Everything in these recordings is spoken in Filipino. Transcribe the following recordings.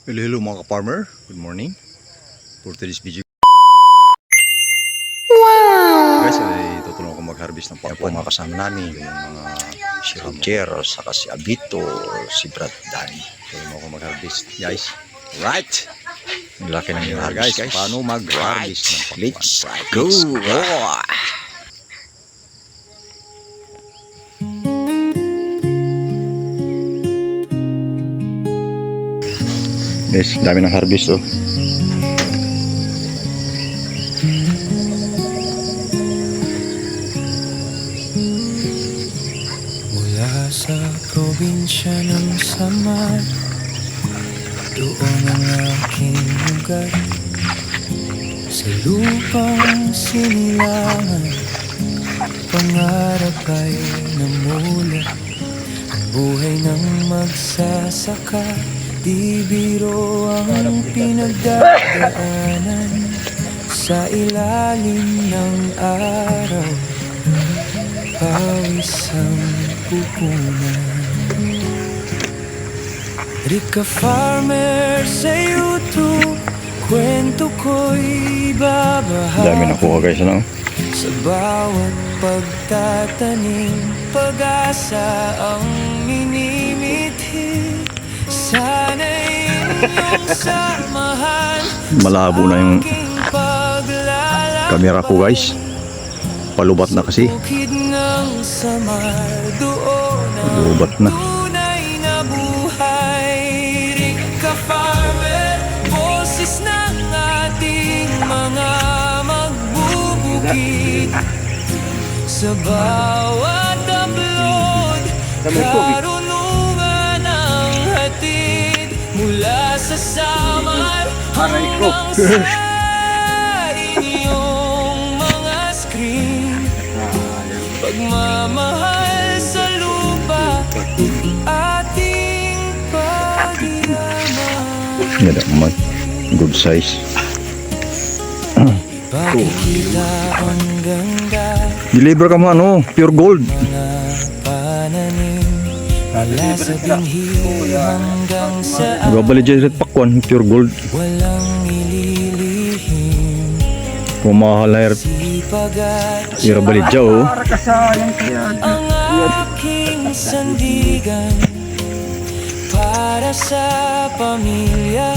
Hello mga ka-farmer, good morning. For today's video guys, ay tutulungan ko mag-harvest ng pakwan. Mga kasama namin, yung mga si Roger, saka si Abito, si Brad Danny. Tulungan ko mag-harvest guys. Right! Ang laki ng yung harvest guys. Paano mag-harvest ng pakwan? Let's go! Guys, dami ng harvest oh. Mula sa probinsya ng Samar, doon ang aking lugar. Sa lupang sinilangan, pangarap ay namula. Ang buhay ng magsasaka, di biro ang pinagdadaanan. Sa ilalim ng araw, pawis ang pupunan. Rika Farmer sa YouTube, kwento ko'y babahagi. Dami nakuha guys, ano? Sa bawat pagtatanim, pag-asa ang minimithi. Sana'y inyong samahan. Malabo na yung camera ko guys. Palubat na kasi. Bukid ng Samar, doon ang Palubat na. tunay na buhay. Rika Farmer, boses ng ating mga magbubukid. Sa bawat upload, karunungan ang hatid. Mula sa Samar hanggang sa inyong mga screen. Pagmamahal sa lupa, ating pag-iaman. Yan naman. Good size. Pakikita ang ganda, Deliver ka mo ano, pure gold. mga pananim. Mula sa binhi hanggang sa Gabali dyan rin pakwan, pure gold. walang ililihim. Kumahal na Sipag at irabali dyan oh. ang aking sandigan para sa pamilya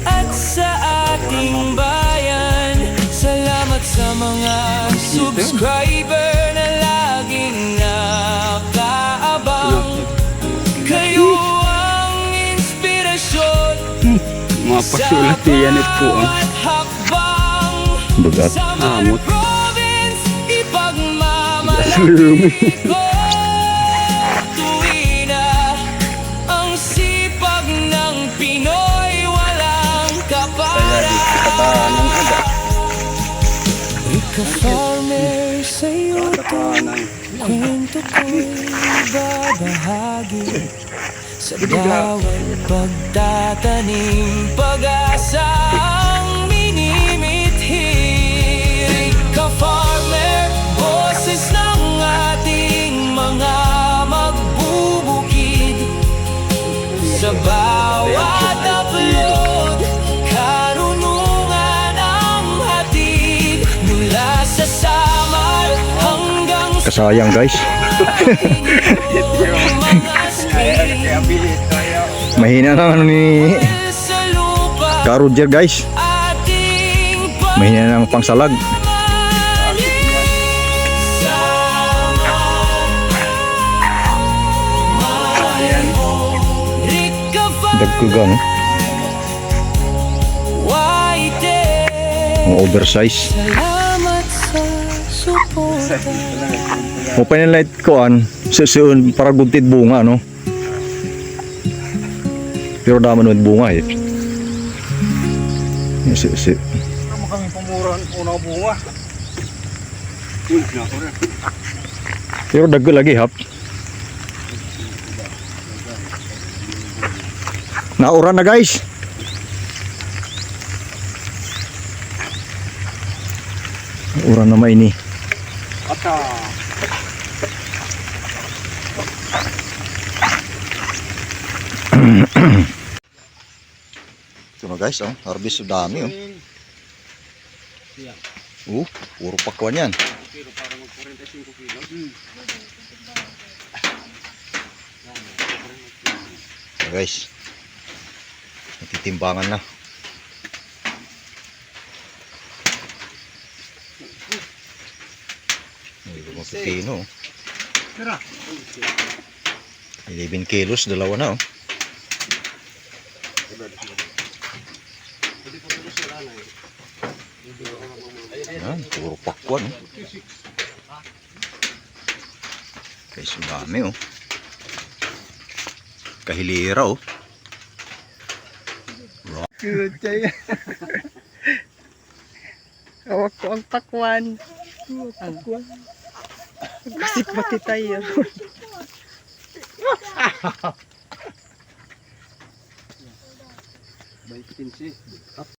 at sa ating bayan. Salamat sa mga subscriber na laging nakaabang. Kayo ang inspirasyon Mga pasulat yan po ang bawat hakbang. Bagat. Samar Province, ipagmamalaki ko. Tuwi na ang sipag ng Pinoy, walang kaparan. Rika Farmer sa YouTube, kwento ko'y babahagi. Sa bawat pagtatanim, pag-asa ang minimithi. Rika Farmer, boses ng ating mga magbubukid. Sa bawat upload, karunungan ang hatid. Mula sa Samar hanggang sa Kasayang guys. mga screen. Mahina na ano ni Sa lupa, Ka Roger guys. ating Mahina ng pangsalag. Dagkugan no? Ang oversize. Salamat sa suporta. Mo pa nila ikuan susun para gutid bunga no. Pero daman with bunga eh. Si. kami pamuran unang bunga. Pero dagko lagi hap. Nauran na guys. Uran na maini. Ata. Oh guys, oh, harvest so dami oh. Puro pakwan yan. Pero para mag 45 kilos. So guys, natitimbangan na. Ito mga pipino. Oh. Tara. 11 kilos, dalawa na oh. Yan, puro pakwan oh. Guys, ang dami oh. Kahilira oh. Cute siya. Hawak ko ang pakwan. Kasi pati tayo. By 15. Up.